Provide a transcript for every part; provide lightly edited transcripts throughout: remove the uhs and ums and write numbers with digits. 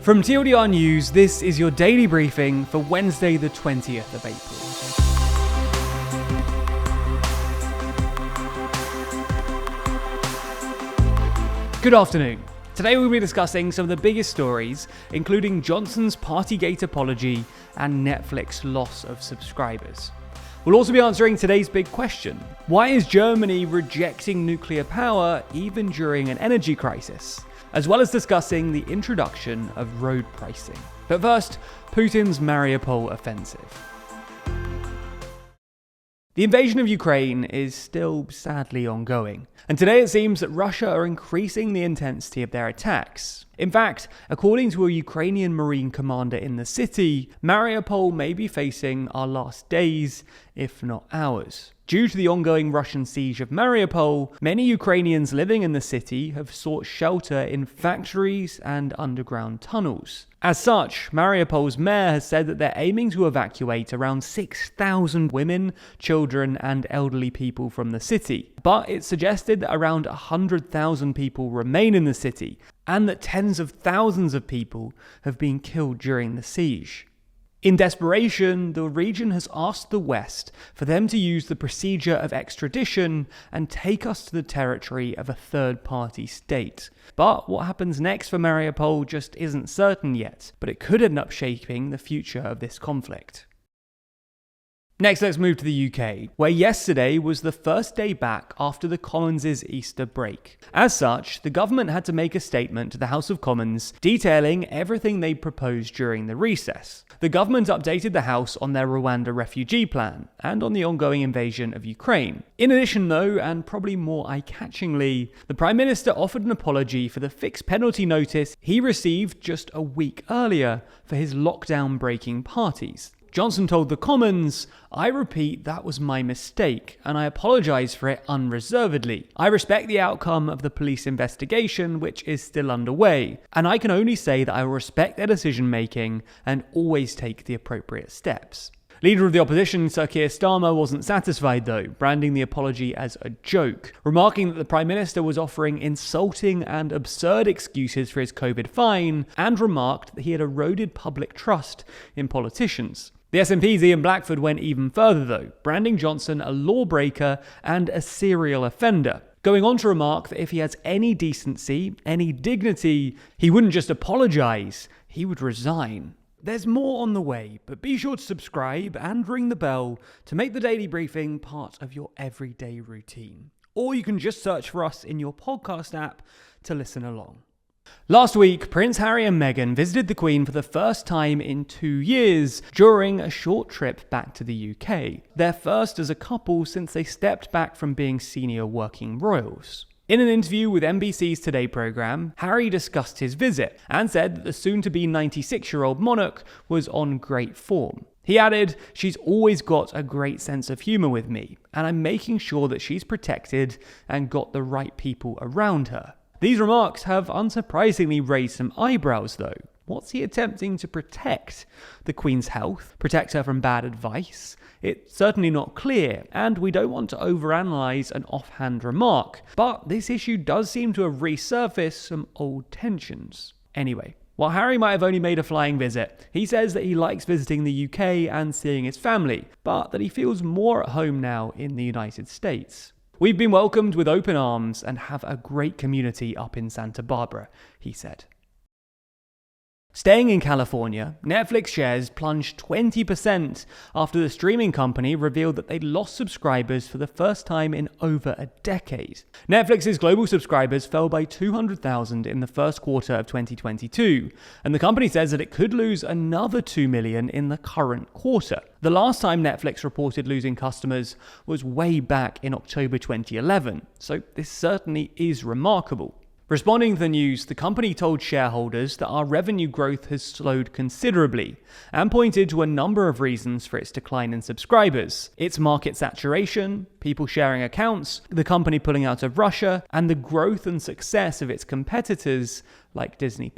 From TLDR News, this is your daily briefing for Wednesday, the 20th of April. Good afternoon. Today we'll be discussing some of the biggest stories, including Johnson's Partygate apology and Netflix loss of subscribers. We'll also be answering today's big question: why is Germany rejecting nuclear power even during an energy crisis? As well as discussing the introduction of road pricing. But first, Putin's Mariupol Offensive. The invasion of Ukraine is still sadly ongoing, and today it seems that Russia are increasing the intensity of their attacks. In fact, according to a Ukrainian Marine commander in the city, Mariupol may be facing our last days, if not hours. Due to the ongoing Russian siege of Mariupol, many Ukrainians living in the city have sought shelter in factories and underground tunnels. As such, Mariupol's mayor has said that they're aiming to evacuate around 6,000 women, children, and elderly people from the city. But it's suggested that around 100,000 people remain in the city, and that tens of thousands of people have been killed during the siege. In desperation, the region has asked the West for them to use the procedure of extradition and take us to the territory of a third-party state. But what happens next for Mariupol just isn't certain yet, but it could end up shaping the future of this conflict. Next, let's move to the UK, where yesterday was the first day back after the Commons' Easter break. As such, the government had to make a statement to the House of Commons detailing everything they proposed during the recess. The government updated the House on their Rwanda refugee plan and on the ongoing invasion of Ukraine. In addition, though, and probably more eye-catchingly, the Prime Minister offered an apology for the fixed penalty notice he received just a week earlier for his lockdown-breaking parties. Johnson told the Commons, "I repeat, that was my mistake, and I apologise for it unreservedly. I respect the outcome of the police investigation, which is still underway, and I can only say that I will respect their decision-making and always take the appropriate steps." Leader of the opposition, Sir Keir Starmer, wasn't satisfied though, branding the apology as a joke, remarking that the Prime Minister was offering insulting and absurd excuses for his COVID fine, and remarked that he had eroded public trust in politicians. The SNP's Ian Blackford went even further though, branding Johnson a lawbreaker and a serial offender, going on to remark that if he has any decency, any dignity, he wouldn't just apologise, he would resign. There's more on the way, but be sure to subscribe and ring the bell to make the daily briefing part of your everyday routine. Or you can just search for us in your podcast app to listen along. Last week, Prince Harry and Meghan visited the Queen for the first time in 2 years during a short trip back to the UK, their first as a couple since they stepped back from being senior working royals. In an interview with NBC's Today programme, Harry discussed his visit and said that the soon-to-be 96-year-old monarch was on great form. He added, "She's always got a great sense of humour with me, and I'm making sure that she's protected and got the right people around her." These remarks have unsurprisingly raised some eyebrows though. What's he attempting to protect? The Queen's health? Protect her from bad advice? It's certainly not clear, and we don't want to overanalyze an offhand remark, but this issue does seem to have resurfaced some old tensions. Anyway, while Harry might have only made a flying visit, he says that he likes visiting the UK and seeing his family, but that he feels more at home now in the United States. "We've been welcomed with open arms and have a great community up in Santa Barbara," he said. Staying in California, Netflix shares plunged 20% after the streaming company revealed that they'd lost subscribers for the first time in over a decade. Netflix's global subscribers fell by 200,000 in the first quarter of 2022, and the company says that it could lose another 2 million in the current quarter. The last time Netflix reported losing customers was way back in October 2011, so this certainly is remarkable. Responding to the news, the company told shareholders that our revenue growth has slowed considerably and pointed to a number of reasons for its decline in subscribers. Its market saturation, people sharing accounts, the company pulling out of Russia, and the growth and success of its competitors like Disney+.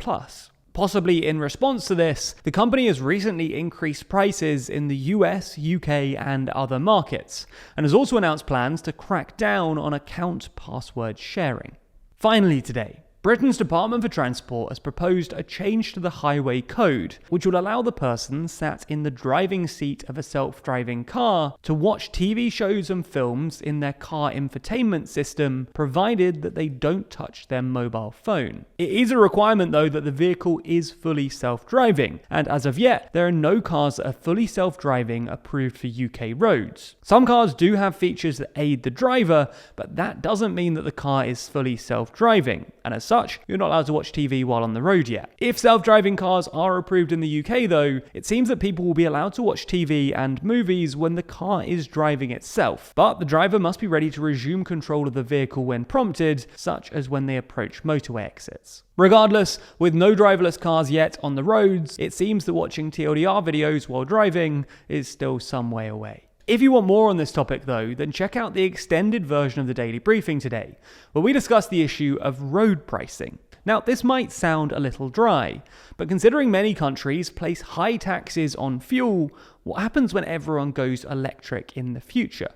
Possibly in response to this, the company has recently increased prices in the US, UK, and other markets, and has also announced plans to crack down on account password sharing. Finally today, Britain's Department for Transport has proposed a change to the highway code, which will allow the person sat in the driving seat of a self-driving car to watch TV shows and films in their car infotainment system, provided that they don't touch their mobile phone. It is a requirement, though, that the vehicle is fully self-driving, and as of yet, there are no cars that are fully self-driving approved for UK roads. Some cars do have features that aid the driver, but that doesn't mean that the car is fully self-driving, and as such, you're not allowed to watch TV while on the road yet. If self-driving cars are approved in the UK, though, it seems that people will be allowed to watch TV and movies when the car is driving itself, but the driver must be ready to resume control of the vehicle when prompted, such as when they approach motorway exits. Regardless, with no driverless cars yet on the roads, it seems that watching TLDR videos while driving is still some way away. If you want more on this topic, though, then check out the extended version of the Daily Briefing today, where we discuss the issue of road pricing. Now, this might sound a little dry, but considering many countries place high taxes on fuel, what happens when everyone goes electric in the future?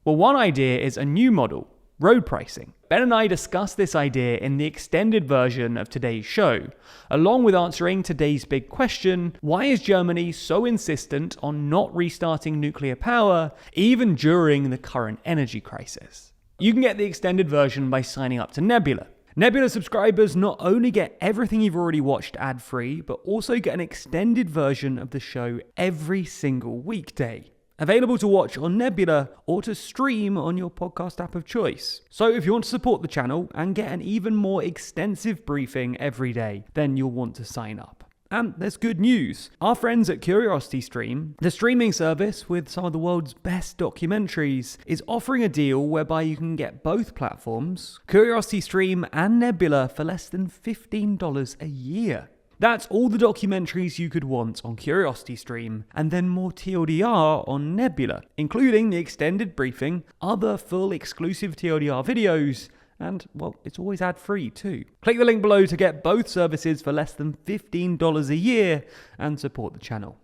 Well, one idea is a new model, road pricing. Ben and I discussed this idea in the extended version of today's show, along with answering today's big question: why is Germany so insistent on not restarting nuclear power, even during the current energy crisis? You can get the extended version by signing up to Nebula. Nebula subscribers not only get everything you've already watched ad-free, but also get an extended version of the show every single weekday. Available to watch on Nebula or to stream on your podcast app of choice. So if you want to support the channel and get an even more extensive briefing every day, then you'll want to sign up. And there's good news. Our friends at CuriosityStream, the streaming service with some of the world's best documentaries, is offering a deal whereby you can get both platforms, CuriosityStream and Nebula, for less than $15 a year. That's all the documentaries you could want on CuriosityStream, and then more TLDR on Nebula, including the extended briefing, other full exclusive TLDR videos, and, well, it's always ad-free too. Click the link below to get both services for less than $15 a year and support the channel.